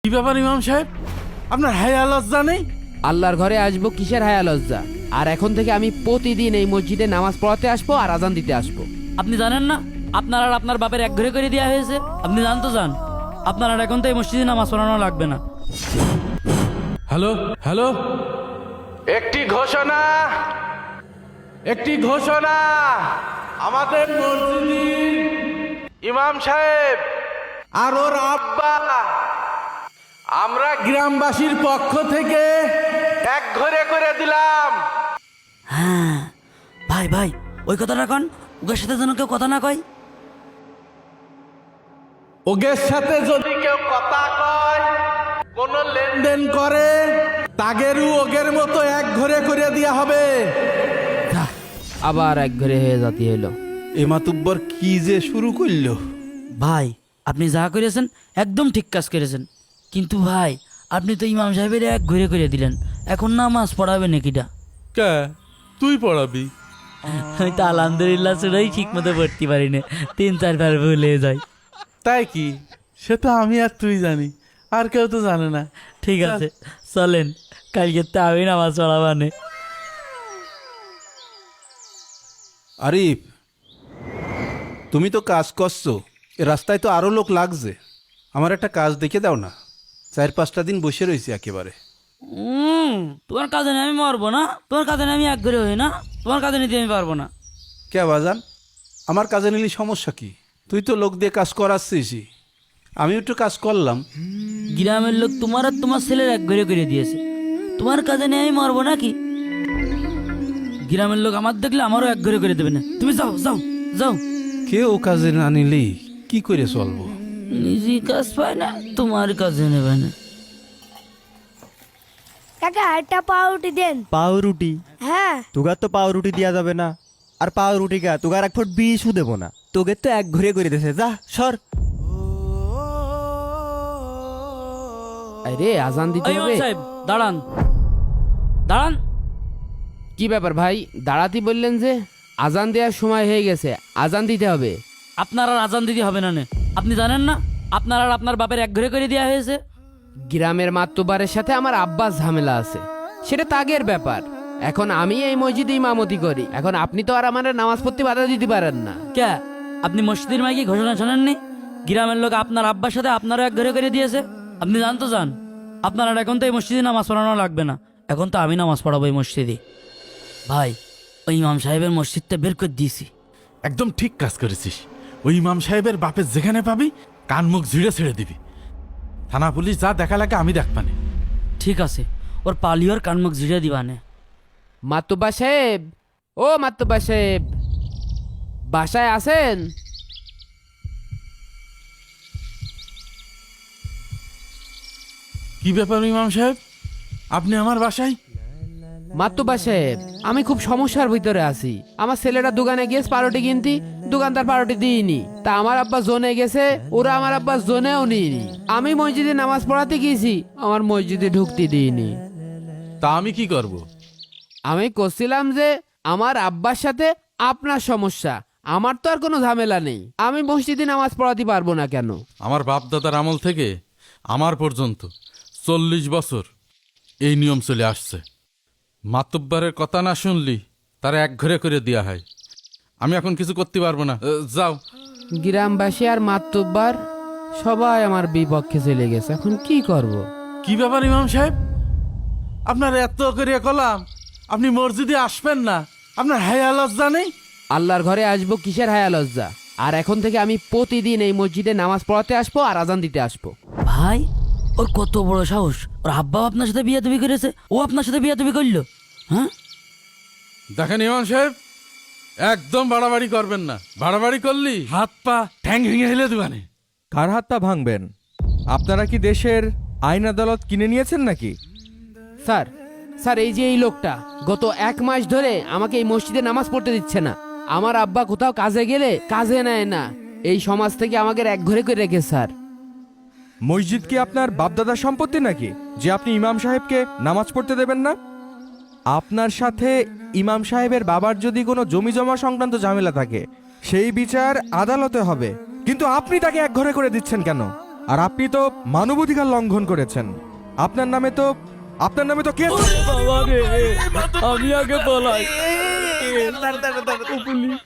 কি ব্যাপার ইমাম সাহেব, আপনার হায়া লজ্জা নেই? আল্লাহর ঘরে আসবো কিসের হায়া লজ্জা? আর এখন থেকে আমি প্রতিদিন এই মসজিদে নামাজ পড়াতে আসবো আর আজান দিতে আসবো। আপনি জানেন না আপনার আর আপনার বাপের এক ঘরে করে দেওয়া হয়েছে? আপনি জান তো যান, আপনার আর এখন তো এই মসজিদে নামাজ পড়ানো লাগবে না। হ্যালো হ্যালো, একটি ঘোষণা, একটি ঘোষণা। আমাদের মসজিদের ইমাম সাহেব আর ওর আব্বা আমরা গ্রামবাসীর পক্ষ থেকে এক ঘরে করে দিলাম। হ্যাঁ ভাই ভাই, ওই কথাটা কন, ওদের সাথে যেন কেউ কথা না কয়। ওগের সাথে যদি কেউ কথা কয়, কোন লেনদেন করে, তাগেরও ওগের মতো এক ঘরে করে দেওয়া হবে। আবার এক ঘরে হয়ে জাতি হলো। এমাতুব্বর কি যে শুরু করলো। ভাই আপনি যা করেছেন একদম ঠিক কাজ করেছেন, কিন্তু ভাই আপনি তো ইমাম সাহেবের এক ঘরে করে দিলেন, এখন নামাজ পড়াবে নাকিটা? কে তুই পড়াবি? আমি তো আলহামদুলিল্লাহ শুনেই ঠিক মতো পড়তে পারি না, 3-4 বার ভুলে যাই। তাই কি? সে তো আমি আর তুই জানি, আর কেউ তো জানে না। ঠিক আছে চলেন, কালকে তো আমি নামাজ পড়াবানে। আরিফ, তুমি তো কাজ করছো, এ রাস্তায় তো আরও লোক লাগছে। আমার একটা কাজ দেখে দাও না, 4-5টা দিন বসে রয়েছি একেবারে। তোমার কাজে আমি মরবো না, তোমার কাজে আমি এক ঘরে হই না, তোমার কাজে নিতে আমি পারবো না। কে বাজান, আমার কাজে নিলি সমস্যা কি? তুই তো লোক দিয়ে কাজ করাচ্ছিস, আমি একটু কাজ করলাম। গ্রামের লোক তোমার আর তোমার ছেলের এক ঘরে করে দিয়েছে, তোমার কাজে নিয়ে আমি মরবো নাকি? গ্রামের লোক আমার দেখলে আমারও এক ঘরে করে দেবে না। তুমি যাও যাও যাও। কেউ কাজে না নিলি কি করে চলবো? নিজে কাজ পায় না, তোমার কাজে নেবে না। কাকা একটা পাউরুটি দেন। পাউরুটি? হ্যাঁ তোগার তো পাউরুটি দেওয়া যাবে না। আর পাউরুটি কা তোগার 1 ফুট বিষও দেবো না। তোকে তো এক ঘুরে করে দিয়েছে, যা সর। আরে আজান দিতে এই ইমাম হবে। সাহেব দাঁড়ান দাঁড়ান। কি ব্যাপার ভাই, দাঁড়াতে বললেন যে? আজান দেওয়ার সময় হয়ে গেছে, আজান দিতে হবে। আপনার আর আজান দিতে হবে না নে। আপনি জানেন না আপনার আর আপনার বাপের এক ঘরে করে দেওয়া হয়েছে? গ্রামের মাতব্বরের সাথে আমার আব্বাস ঝামেলা আছে, সেটা তাগের ব্যাপার। এখন আমি এই মসজিদে ইমামতি করি, এখন আপনি তো আর আমার নামাজ পড়তে বাধা দিতে পারেন না। কে আপনি মসজিদের মাইকে ঘোষণা শোনেননি? গ্রামের লোক আপনার আব্বার সাথে আপনারও এক ঘরে করে দিয়েছে। আপনি জান তো যান, আপনার আর এখন তো এই মসজিদে নামাজ পড়ানো লাগবে না, এখন তো আমি নামাজ পড়াবো এই মসজিদে। ভাই ওই ইমাম সাহেবের মসজিদটা বের করে দিয়েছি। একদম ঠিক কাজ করেছিস। ওই ইমাম সাহেবের বাপের যেখানে পাবি কান মুখ ঝিড়ে ছেড়ে দিবি। থানা পুলিশ যা দেখা লাগে আমি দেখবানে। ঠিক আছে, ওর পালিওর কানমুখ ঝিড়ে দিবানে। মাতব্বা সাহেব, ও মাতব্বা সাহেব, বাসায় আছেন? কি ব্যাপার ইমাম সাহেব, আপনি আমার বাসায়? মাতব্বা সাহেব, আমি খুব সমস্যার ভিতরে আছি। আমার ছেলেটা দোকানে গিয়েছে পাউরুটি কিনতে, দোকানদার পাউরুটি দিইনি। তা আমার আব্বা জোনে গেছে, ওরা আমার আব্বা জোনেও নিইনি। আমি মসজিদে নামাজ পড়াতে গিয়েছি, আমার মসজিদে ঢুকতে দিইনি। তা আমি কি করব? আমি করছিলাম যে আমার আব্বার সাথে আপনার সমস্যা, আমার তো আর কোনো ঝামেলা নেই। আমি মসজিদে নামাজ পড়াতে পারবো না কেন? আমার বাপ দাদার আমল থেকে আমার পর্যন্ত 40 বছর এই নিয়ম চলে আসছে। মাতব্বরের কথা না শুনলি তারা এক ঘরে করে দেওয়া হয়। আমি এখন কিছু করতে পারবো না, যাও। গ্রামবাসী আর মাতব্বার সবাই আমার বিপক্ষে চলে গেছে, এখন কি করব? কি ব্যাপার ইমাম সাহেব, আপনার এত করে কলাম, আপনি মসজিদে আসবেন না? আপনার হায়া লজ্জা নেই? আল্লাহর ঘরে আসবো কিসের হায়া লজ্জা? আর এখন থেকে আমি প্রতিদিন এই মসজিদে নামাজ পড়াতে আসবো আর আজান দিতে আসবো। ভাই ওর কত বড় সাহস, ওর আব্বাও আপনার সাথে বিয়ে তুমি করেছে, ও আপনার সাথে বিয়ে তুমি করলো? হ্যাঁ দেখেন ইমাম সাহেব, একদম বাড়াবাড়ি করবেন না। বাড়াবাড়ি করলি হাত পা ঠ্যাং ভেঙে হেলে দিবানে। কার হাতটা ভাঙবেন? আপনারা কি দেশের আইন আদালত কিনে নিয়েছেন নাকি? স্যার, স্যার, এই যে এই লোকটা গত 1 মাস ধরে আমাকে এই মসজিদে নামাজ পড়তে দিচ্ছে না। আমার আব্বা কোথাও কাজে গেলে কাজে নেয় না, এই সমাজ থেকে আমাকে এক ঘরে করে রেখে। স্যার, মসজিদ কি আপনার বাপদাদার সম্পত্তি নাকি যে আপনি ইমাম সাহেবকে নামাজ পড়তে দেবেন না? আপনার সাথে ইমাম সাহেবের বাবার যদি কোনো জমি জমা সংক্রান্ত ঝামেলা থাকে, সেই বিচার আদালতে হবে, কিন্তু আপনি তাকে এক ঘরে করে দিচ্ছেন কেন? আর আপনি তো মানবাধিকার লঙ্ঘন করেছেন। আপনার নামে তো কেস। বাবা রে, আমি আগে বলাই। পুলিশ